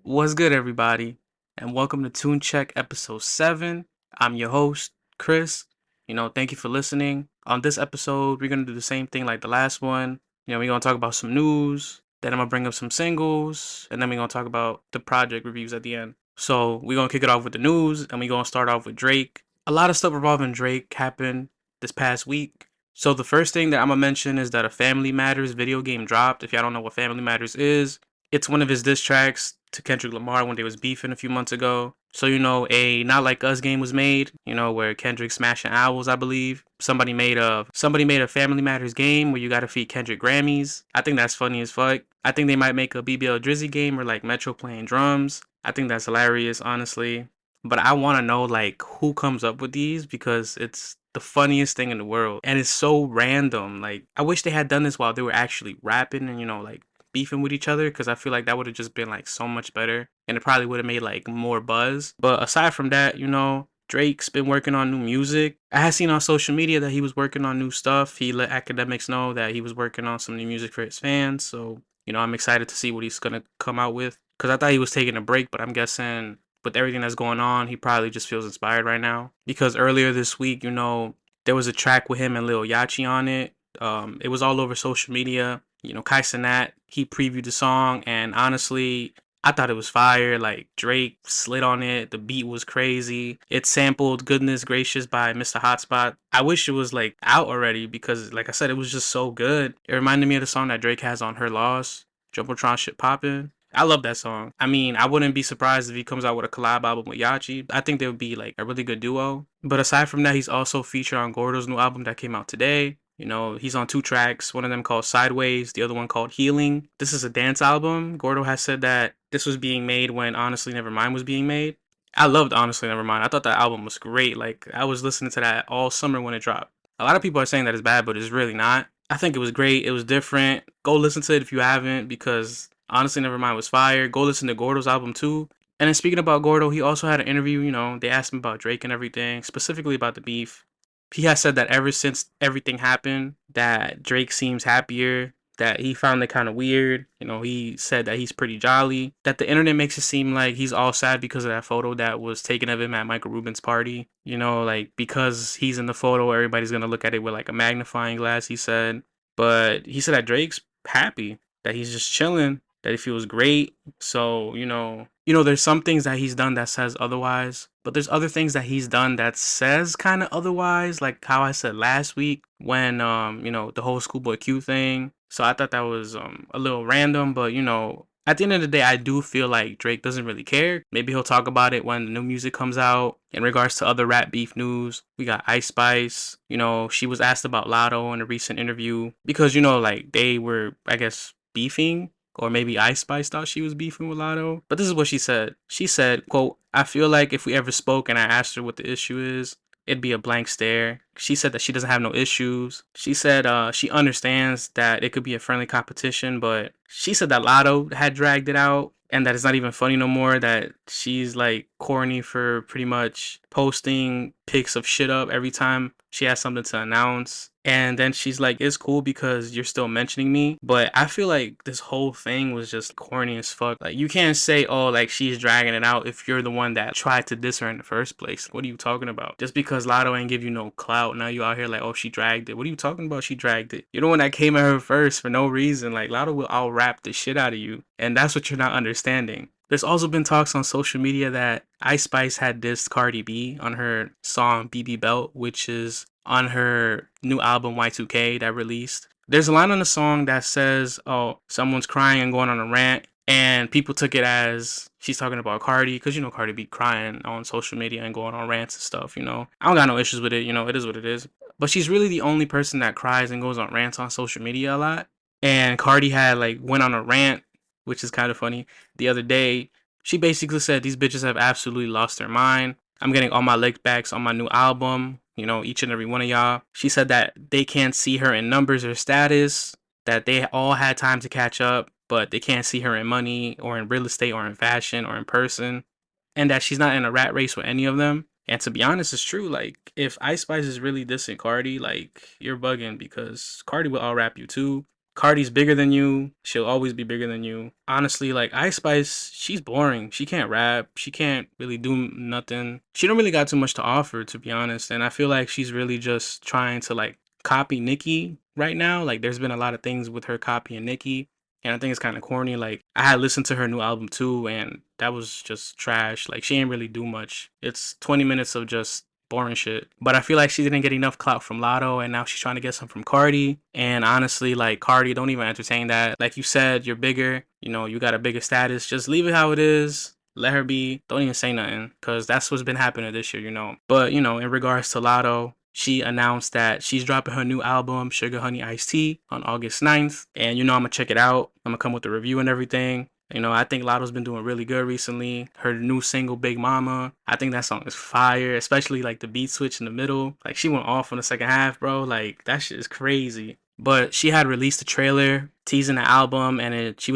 What's good, everybody? And welcome to Tune Check episode 7. I'm your host, Chris. Thank you for listening. On this episode, we're going to do the same thing like the last one. We're going to talk about some news, then I'm going to bring up some singles, and then we're going to talk about the project reviews at the end. So, we're going to kick it off with the news, and we're going to start off with Drake. A lot of stuff revolving Drake happened this past week. So, the first thing that I'm going to mention is that a Family Matters video game dropped. If y'all don't know what Family Matters is, it's one of his diss tracks to Kendrick Lamar when they was beefing a few months ago. So, a Not Like Us game was made, where Kendrick smashing owls, I believe. Somebody made a Family Matters game where you gotta feed Kendrick Grammys. I think that's funny as fuck. I think they might make a BBL Drizzy game or like Metro playing drums. I think that's hilarious, honestly. But I wanna know like who comes up with these because it's the funniest thing in the world. And it's so random. Like I wish they had done this while they were actually rapping and like beefing with each other, because I feel like that would have just been like so much better and it probably would have made like more buzz. But aside from that, Drake's been working on new music. I had seen on social media that he was working on new stuff. He let academics know that he was working on some new music for his fans. So, I'm excited to see what he's going to come out with, because I thought he was taking a break, but I'm guessing with everything that's going on, he probably just feels inspired right now. Because earlier this week, there was a track with him and Lil Yachty on it. It was all over social media. Kai Cenat, he previewed the song, and honestly, I thought it was fire. Like Drake slid on it, the beat was crazy. It sampled "Goodness Gracious" by Mr. Hotspot. I wish it was like out already because, like I said, it was just so good. It reminded me of the song that Drake has on Her Loss, Jumbotron Shit Poppin'. I love that song. I mean, I wouldn't be surprised if he comes out with a collab album with Yachi. I think they would be like a really good duo. But aside from that, he's also featured on Gordo's new album that came out today. He's on 2 tracks, one of them called Sideways, the other one called Healing. This is a dance album. Gordo has said that this was being made when Honestly Nevermind was being made. I loved Honestly Nevermind. I thought that album was great. Like, I was listening to that all summer when it dropped. A lot of people are saying that it's bad, but it's really not. I think it was great. It was different. Go listen to it if you haven't, because Honestly Nevermind was fire. Go listen to Gordo's album too. And then speaking about Gordo, he also had an interview. They asked him about Drake and everything, specifically about the beef. He has said that ever since everything happened, that Drake seems happier, that he found it kind of weird. He said that he's pretty jolly, that the internet makes it seem like he's all sad because of that photo that was taken of him at Michael Rubin's party. Like because he's in the photo, everybody's going to look at it with like a magnifying glass, he said. But he said that Drake's happy, that he's just chilling, that he feels great. So, there's some things that he's done that says otherwise, but there's other things that he's done that says kind of otherwise, like how I said last week when the whole Schoolboy Q thing. So I thought that was a little random, but at the end of the day, I do feel like Drake doesn't really care. Maybe he'll talk about it when the new music comes out. In regards to other rap beef news, we got Ice Spice. She was asked about Lotto in a recent interview because, like they were, I guess, beefing, or maybe Ice Spice thought she was beefing with Lotto. But this is what she said. She said, quote, "I feel like if we ever spoke and I asked her what the issue is, it'd be a blank stare." She said that she doesn't have no issues. She said she understands that it could be a friendly competition, but she said that Lotto had dragged it out and that it's not even funny no more, that she's like corny for pretty much posting pics of shit up every time she has something to announce. And then she's like, "It's cool because you're still mentioning me." But I feel like this whole thing was just corny as fuck. Like, you can't say, oh, like she's dragging it out if you're the one that tried to diss her in the first place. What are you talking about? Just because Lotto ain't give you no clout, now you out here like, oh, she dragged it. What are you talking about? She dragged it. You're the one that came at her first for no reason. Like, Lotto will out rap the shit out of you. And that's what you're not understanding. There's also been talks on social media that Ice Spice had dissed Cardi B on her song BB Belt, which is on her new album Y2K that released. There's a line on the song that says, oh, someone's crying and going on a rant. And people took it as she's talking about Cardi, because Cardi be crying on social media and going on rants and stuff. I don't got no issues with it. It is what it is. But she's really the only person that cries and goes on rants on social media a lot. And Cardi had like went on a rant, which is kind of funny, the other day. She basically said these bitches have absolutely lost their mind. I'm getting all my lick backs on my new album. Each and every one of y'all. She said that they can't see her in numbers or status, that they all had time to catch up, but they can't see her in money or in real estate or in fashion or in person, and that she's not in a rat race with any of them. And to be honest, it's true. Like, if Ice Spice is really dissing Cardi, like, you're bugging, because Cardi will all rap you too. Cardi's bigger than you. She'll always be bigger than you. Honestly, like Ice Spice, she's boring. She can't rap. She can't really do nothing. She don't really got too much to offer, to be honest. And I feel like she's really just trying to like copy Nicki right now. Like there's been a lot of things with her copying Nicki. And I think it's kind of corny. Like I had listened to her new album too, and that was just trash. Like she ain't really do much. It's 20 minutes of just boring shit. But I feel like she didn't get enough clout from Lotto, and now she's trying to get some from Cardi. And honestly, like Cardi, don't even entertain that. Like you said, you're bigger. You know, you got a bigger status. Just leave it how it is. Let her be. Don't even say nothing, because that's what's been happening this year, you know. But, you know, in regards to Lotto, she announced that she's dropping her new album, Sugar Honey Iced Tea, on August 9th. And, you know, I'm going to check it out. I'm going to come with a review and everything. You know, I think Lotto's been doing really good recently. Her new single, Big Mama, I think that song is fire, especially like the beat switch in the middle. Like, she went off on the second half, bro. Like, that shit is crazy. But she had released a trailer teasing the album, and she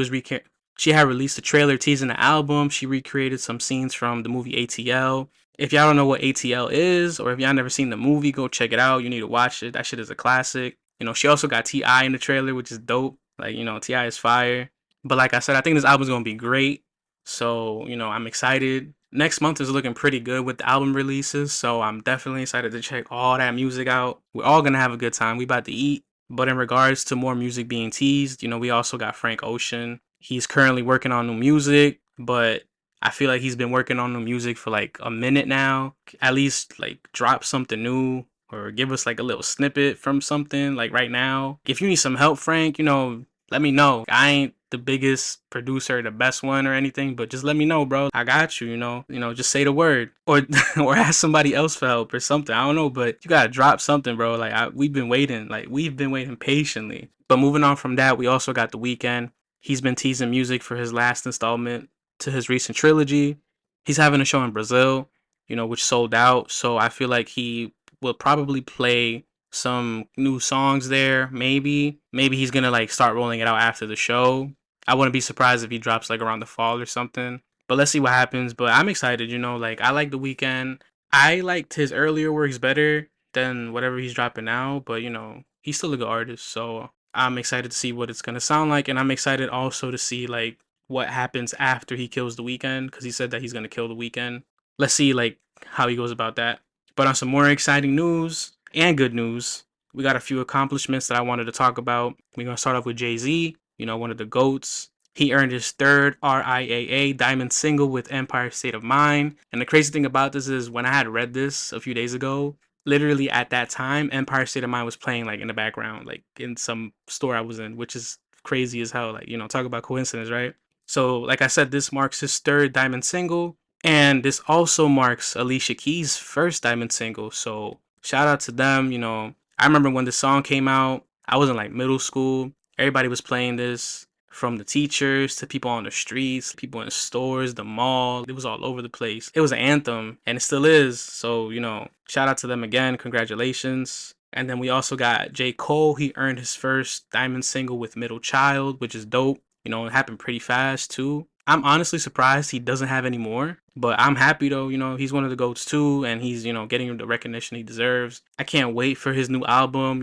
had released a trailer teasing the album. She recreated some scenes from the movie ATL. If y'all don't know what ATL is, or if y'all never seen the movie, go check it out. You need to watch it. That shit is a classic. You know, she also got T.I. in the trailer, which is dope. Like, you know, T.I. is fire. But like I said, I think this album's gonna be great. So, you know, I'm excited. Next month is looking pretty good with the album releases. So I'm definitely excited to check all that music out. We're all gonna have a good time. We about to eat. But in regards to more music being teased, you know, we also got Frank Ocean. He's currently working on new music, but I feel like he's been working on new music for like a minute now. At least like drop something new or give us like a little snippet from something like right now. If you need some help, Frank, you know, let me know. I ain't the biggest producer, the best one or anything, but just let me know, bro. I got you, you know. You know, just say the word or or ask somebody else for help or something. I don't know, but you got to drop something, bro. Like we've been waiting. Like we've been waiting patiently. But moving on from that, we also got The Weeknd. He's been teasing music for his last installment to his recent trilogy. He's having a show in Brazil, you know, which sold out. So I feel like he will probably play some new songs there. Maybe he's gonna like start rolling it out after the show. I wouldn't be surprised if he drops like around the fall or something. But let's see what happens. But I'm excited, you know, like I like The Weeknd. I liked his earlier works better than whatever he's dropping now, but you know, he's still a good artist. So I'm excited to see what it's gonna sound like, and I'm excited also to see like what happens after he kills The Weeknd, because he said that he's gonna kill The Weeknd. Let's see like how he goes about that. But on some more exciting news and good news, we got a few accomplishments that I wanted to talk about. We're gonna start off with Jay-Z, you know, one of the GOATs. He earned his third RIAA Diamond single with Empire State of Mind. And the crazy thing about this is when I had read this a few days ago, literally at that time, Empire State of Mind was playing like in the background, like in some store I was in, which is crazy as hell. Like, you know, talk about coincidence, right? So, like I said, this marks his third Diamond single. And this also marks Alicia Keys' first Diamond single. So, shout out to them. You know, I remember when the song came out, I was in like middle school. Everybody was playing this, from the teachers to people on the streets, people in stores, the mall. It was all over the place. It was an anthem, and it still is. So, you know, shout out to them again. Congratulations. And then we also got J. Cole. He earned his first Diamond single with Middle Child, which is dope. You know, it happened pretty fast too. I'm honestly surprised he doesn't have any more, but I'm happy though. You know, he's one of the GOATs too, and he's, you know, getting the recognition he deserves. I can't wait for his new album.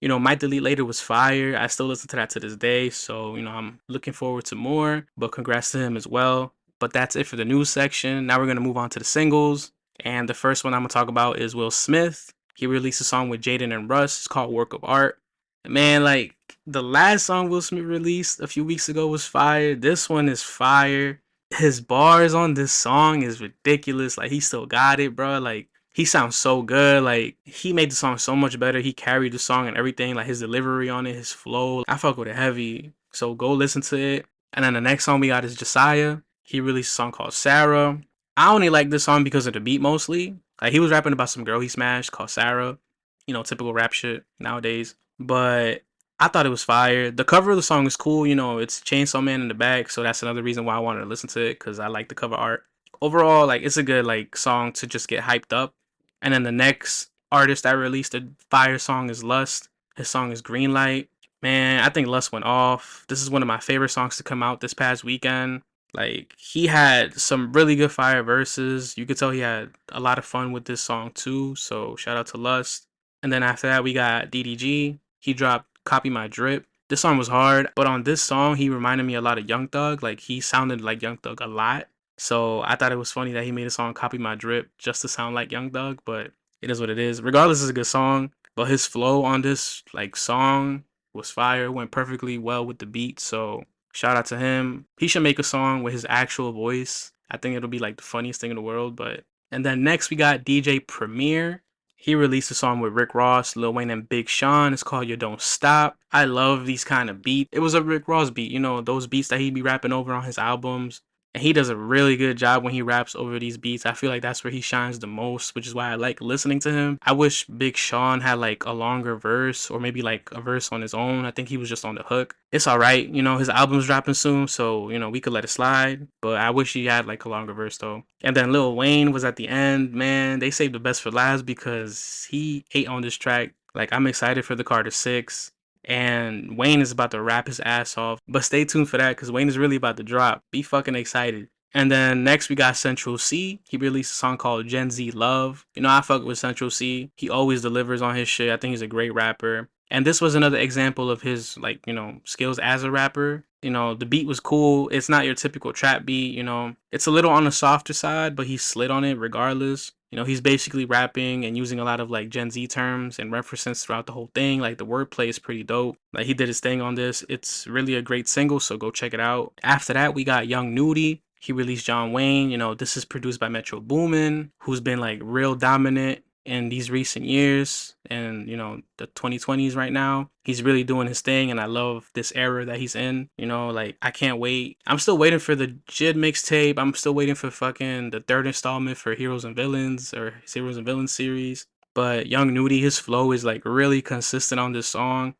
Might Delete Later was fire. I still listen to that to this day, so you know, I'm looking forward to more. But congrats to him as well. But that's it for the news section. Now we're gonna move on to the singles, and the first one I'm gonna talk about is Will Smith. He released a song with Jaden and Russ. It's called Work of Art. Man, like the last song Will Smith released a few weeks ago was fire. This one is fire. His bars on this song is ridiculous. Like he still got it, bro. Like he sounds so good. Like he made the song so much better. He carried the song and everything. Like his delivery on it, his flow. I fuck with it heavy. So go listen to it. And then the next song we got is Josiah. He released a song called Sarah. I only like this song because of the beat mostly. Like he was rapping about some girl he smashed called Sarah. You know, typical rap shit nowadays. But I thought it was fire. The cover of the song is cool. You know, it's Chainsaw Man in the back, so that's another reason why I wanted to listen to it, because I like the cover art. Overall, like it's a good like song to just get hyped up. And then the next artist that released a fire song is Lust. His song is Greenlight. Man, I think Lust went off. This is one of my favorite songs to come out this past weekend. Like he had some really good fire verses. You could tell he had a lot of fun with this song too. So shout out to Lust. And then after that we got DDG. He dropped Copy My Drip. This song was hard, but on this song, he reminded me a lot of Young Thug. Like, he sounded like Young Thug a lot. So I thought it was funny that he made a song Copy My Drip just to sound like Young Thug, but it is what it is. Regardless, it's a good song, but his flow on this like song was fire, went perfectly well with the beat. So shout out to him. He should make a song with his actual voice. I think it'll be like the funniest thing in the world. But and then next we got DJ Premier. He released a song with Rick Ross, Lil Wayne, and Big Sean. It's called You Don't Stop. I love these kind of beats. It was a Rick Ross beat, you know, those beats that he be rapping over on his albums. And he does a really good job when he raps over these beats. I feel like that's where he shines the most, which is why I like listening to him. I wish Big Sean had like a longer verse or maybe like a verse on his own. I think he was just on the hook. It's all right, you know, his album's dropping soon, so you know, we could let it slide. But I wish he had like a longer verse though. And then Lil Wayne was at the end. Man, they saved the best for last because he ate on this track. Like, I'm excited for the Carter 6 and Wayne is about to rap his ass off. But stay tuned for that because Wayne is really about to drop. Be fucking excited. And then next we got Central C. He released a song called Gen Z Love. You know, I fuck with Central C. He always delivers on his shit. I think he's a great rapper. And this was another example of his like, you know, skills as a rapper. You know, the beat was cool. It's not your typical trap beat, you know. It's a little on the softer side, but he slid on it regardless. You know, he's basically rapping and using a lot of like Gen Z terms and references throughout the whole thing. Like the wordplay is pretty dope. Like he did his thing on this. It's really a great single, so go check it out. After that, we got Young Nudy. He released John Wayne. You know, this is produced by Metro Boomin, who's been like real dominant in these recent years and you know the 2020s right now. He's really doing his thing and I love this era that he's in. You know, like I can't wait. I'm still waiting for the Jid mixtape. I'm still waiting for fucking the third installment for Heroes and Villains or Heroes and Villains series. But Young Nudy, his flow is like really consistent on this song.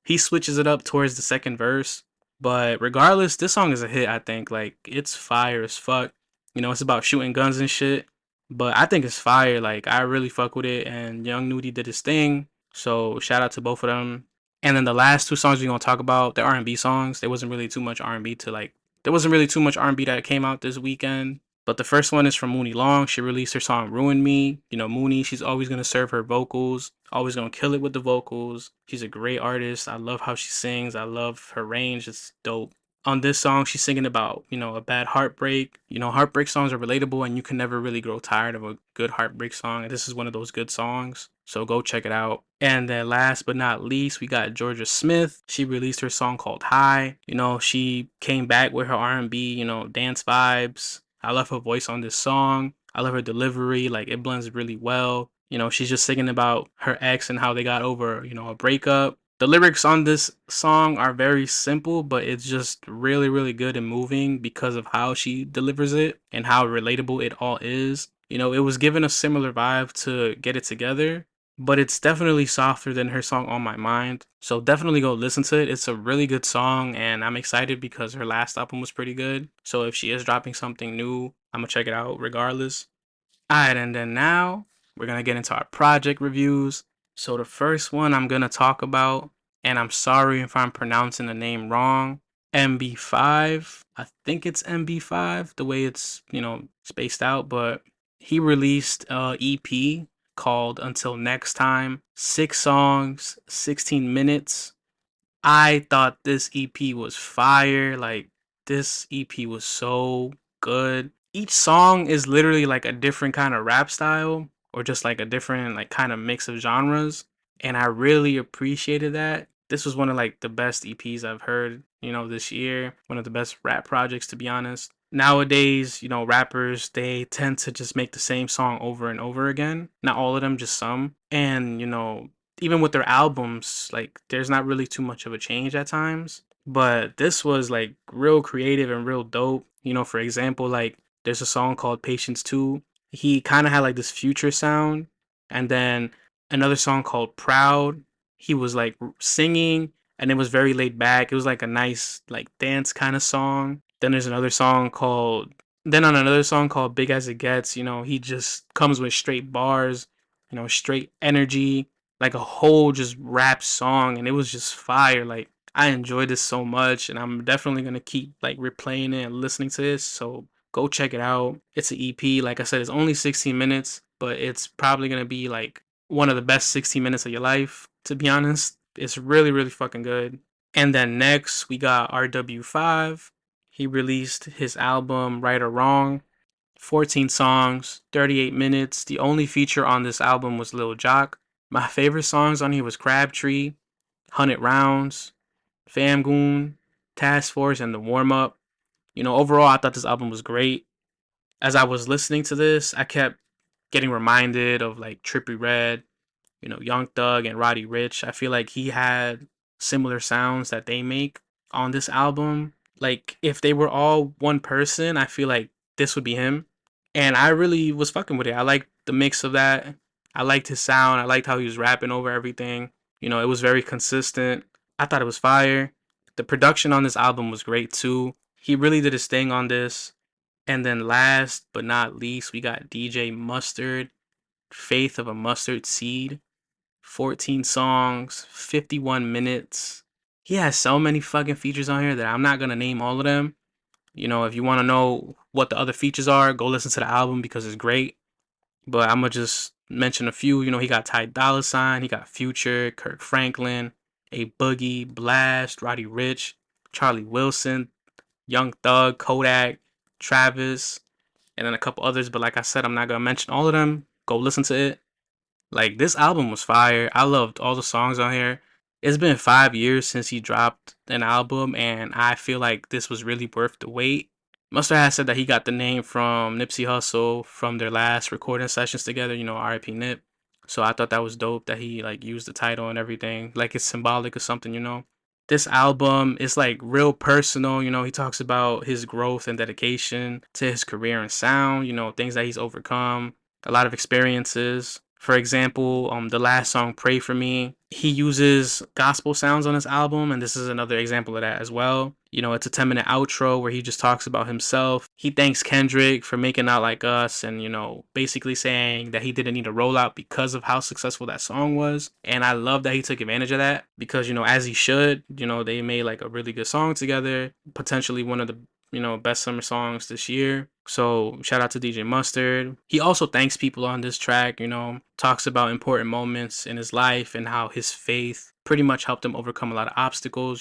He switches it up towards the second verse, but regardless, this song is a hit. I think like it's fire as fuck. You know, it's about shooting guns and shit, but I think it's fire. Like I really fuck with it, and Young Nudy did his thing. So shout out to both of them. And then the last two songs we're gonna talk about, the R&B songs. There wasn't really too much R&B to like. There wasn't really too much R&B that came out this weekend. But the first one is from Mooney Long. She released her song "Ruin Me." You know, Mooney, she's always gonna serve her vocals. Always gonna kill it with the vocals. She's a great artist. I love how she sings. I love her range. It's dope. On this song, she's singing about, you know, a bad heartbreak. You know, heartbreak songs are relatable and you can never really grow tired of a good heartbreak song. And this is one of those good songs. So go check it out. And then last but not least, we got Georgia Smith. She released her song called High. You know, she came back with her R&B, you know, dance vibes. I love her voice on this song. I love her delivery. Like it blends really well. You know, she's just singing about her ex and how they got over, you know, a breakup. The lyrics on this song are very simple, but it's just really, really good and moving because of how she delivers it and how relatable it all is. You know, it was given a similar vibe to Get It Together, but it's definitely softer than her song On My Mind. So definitely go listen to it. It's a really good song, and I'm excited because her last album was pretty good. So if she is dropping something new, I'm gonna check it out regardless. Alright, and then now we're gonna get into our project reviews. So the first one I'm gonna talk about, and I'm sorry if I'm pronouncing the name wrong, MB5. I think it's MB5, the way it's, you know, spaced out, but he released a EP called Until Next Time. 6 songs, 16 minutes. I thought this EP was fire. Like, this EP was so good. Each song is literally like a different kind of rap style or just like a different like kind of mix of genres. And I really appreciated that. This was one of like the best EPs I've heard, you know, this year. One of the best rap projects, to be honest. Nowadays, you know, rappers, they tend to just make the same song over and over again. Not all of them, just some. And, you know, even with their albums, like there's not really too much of a change at times. But this was like real creative and real dope. You know, for example, like there's a song called Patience 2. He kind of had like this future sound. And then another song called Proud. He was like singing and it was very laid back. It was like a nice like dance kind of song. Then there's another song called then on another song called Big as It Gets, you know, he just comes with straight bars, you know, straight energy, like a whole just rap song and it was just fire. Like I enjoyed this so much and I'm definitely gonna keep like replaying it and listening to this. So go check it out. It's an EP. Like I said, it's only 16 minutes, but it's probably gonna be like one of the best 16 minutes of your life, to be honest. It's really, really fucking good. And then next we got RW5. He released his album Right or Wrong. 14 songs, 38 minutes. The only feature on this album was Lil Jock. My favorite songs on here was Crabtree, 100 Rounds, Famgoon, Task Force, and The Warm Up. Overall, I thought this album was great. As I was listening to this, I kept getting reminded of like Trippie Redd, Young Thug and Roddy Ricch. I feel like he had similar sounds that they make on this album. Like if they were all one person, I feel like this would be him. And I really was fucking with it. I liked the mix of that. I liked his sound. I liked how he was rapping over everything. It was very consistent. I thought it was fire. The production on this album was great too. He really did his thing on this. And then last but not least, we got DJ Mustard, Faith of a Mustard Seed. 14 songs, 51 minutes. He has so many fucking features on here that I'm not gonna name all of them. If you want to know what the other features are, go listen to the album because it's great. But I'm gonna just mention a few. He got Ty Dolla $ign, he got Future, Kirk Franklin, A Boogie, Blast, Roddy Ricch, Charlie Wilson, Young Thug, Kodak, Travis, and then a couple others. But like I said, I'm not gonna mention all of them. Go listen to it. Like this album was fire. I loved all the songs on here. It's been 5 years since he dropped an album, and I feel like this was really worth the wait. Mustard has said that he got the name from Nipsey Hussle from their last recording sessions together. R.I.P. Nip. So I thought that was dope that he like used the title and everything. Like it's symbolic or something. This album is like real personal. He talks about his growth and dedication to his career and sound. Things that he's overcome, a lot of experiences. For example, the last song, Pray For Me, he uses gospel sounds on his album, and this is another example of that as well. It's a 10-minute outro where he just talks about himself. He thanks Kendrick for making Not Like Us and, basically saying that he didn't need a rollout because of how successful that song was. And I love that he took advantage of that because, as he should, they made like a really good song together, potentially one of the best summer songs this year. So shout out to DJ Mustard. He also thanks people on this track, talks about important moments in his life and how his faith pretty much helped him overcome a lot of obstacles.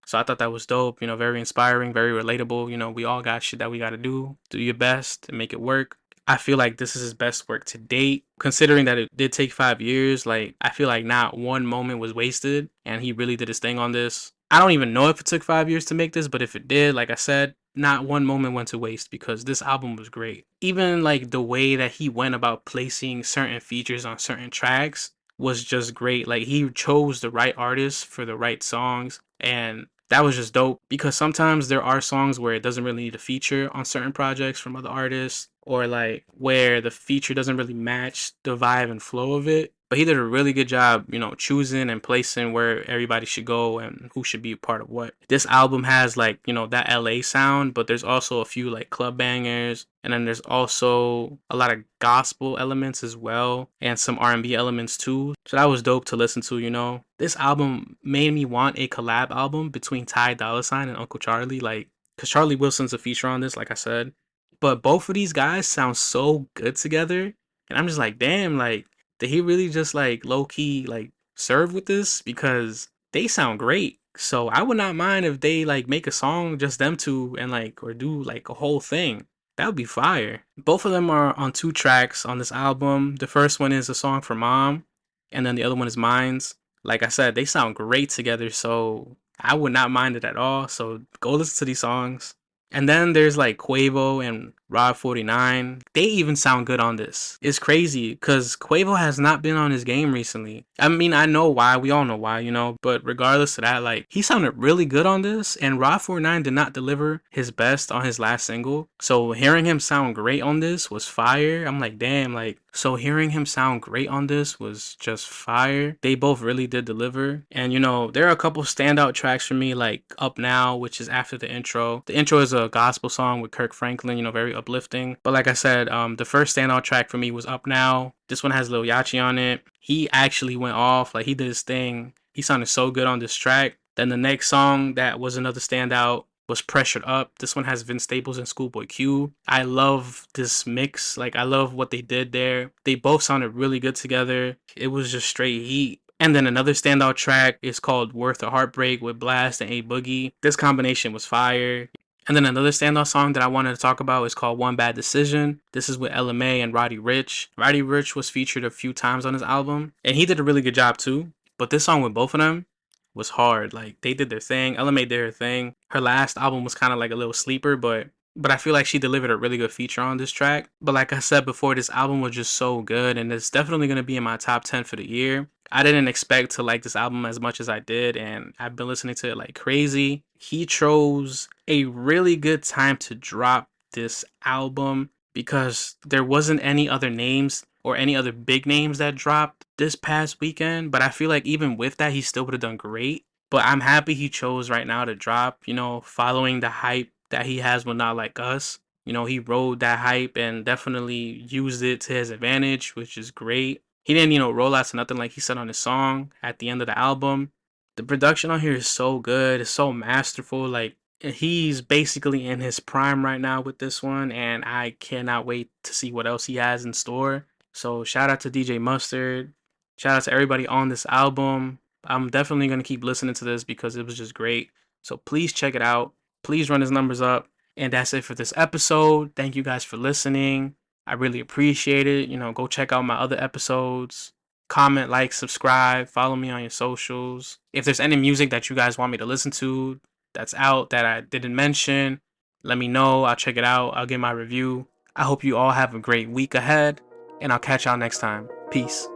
So I thought that was dope, very inspiring, very relatable. We all got shit that we got to do your best and make it work. I feel like this is his best work to date. Considering that it did take 5 years, like I feel like not one moment was wasted and he really did his thing on this. I don't even know if it took 5 years to make this, but if it did, like I said, not one moment went to waste because this album was great. Even like the way that he went about placing certain features on certain tracks was just great. Like he chose the right artists for the right songs, and that was just dope because sometimes there are songs where it doesn't really need a feature on certain projects from other artists, or like where the feature doesn't really match the vibe and flow of it. But he did a really good job, choosing and placing where everybody should go and who should be a part of what. This album has like, that LA sound, but there's also a few like club bangers, and then there's also a lot of gospel elements as well and some R&B elements too. So that was dope to listen to. This album made me want a collab album between Ty Dolla $ign and Uncle Charlie, like cuz Charlie Wilson's a feature on this, like I said. But both of these guys sound so good together, and I'm just like, damn, like did he really just like low key like serve with this? Because they sound great. So I would not mind if they like make a song just them two and like or do like a whole thing. That would be fire. Both of them are on 2 tracks on this album. The first one is a song for Mom, and then the other one is Mines. Like I said, they sound great together, so I would not mind it at all. So go listen to these songs. And then there's like Quavo and Rob 49. They even sound good on this. It's crazy because Quavo has not been on his game recently. I mean, I know why. We all know why, but regardless of that, like he sounded really good on this. And Rob 49 did not deliver his best on his last single. So hearing him sound great on this was fire. I'm like, damn, like, so hearing him sound great on this was just fire. They both really did deliver. And there are a couple standout tracks for me, like Up Now, which is after the intro. The intro is a gospel song with Kirk Franklin, very uplifting. But like I said, the first standout track for me was Up Now. This one has Lil Yachty on it. He actually went off, like he did his thing. He sounded so good on this track. Then the next song that was another standout was Pressured Up. This one has Vince Staples and Schoolboy Q. I love this mix. Like I love what they did there. They both sounded really good together. It was just straight heat. And then another standout track is called Worth a Heartbreak with Blast and A Boogie. This combination was fire. And then another standout song that I wanted to talk about is called One Bad Decision. This is with LMA and Roddy Ricch. Roddy Ricch was featured a few times on his album, and he did a really good job too. But this song with both of them was hard. Like, they did their thing. LMA did her thing. Her last album was kind of like a little sleeper, but I feel like she delivered a really good feature on this track. But like I said before, this album was just so good, and it's definitely going to be in my top 10 for the year. I didn't expect to like this album as much as I did, and I've been listening to it like crazy. He chose a really good time to drop this album because there wasn't any other names or any other big names that dropped this past weekend. But I feel like even with that, he still would have done great. But I'm happy he chose right now to drop, following the hype that he has with Not Like Us. He rode that hype and definitely used it to his advantage, which is great. He didn't, roll out to nothing like he said on his song at the end of the album. The production on here is so good. It's so masterful. Like, he's basically in his prime right now with this one, and I cannot wait to see what else he has in store. So shout out to DJ Mustard. Shout out to everybody on this album. I'm definitely going to keep listening to this because it was just great. So please check it out. Please run his numbers up. And that's it for this episode. Thank you guys for listening. I really appreciate it. Go check out my other episodes. Comment, like, subscribe, follow me on your socials. If there's any music that you guys want me to listen to that's out that I didn't mention, let me know. I'll check it out. I'll give my review. I hope you all have a great week ahead, and I'll catch y'all next time. Peace.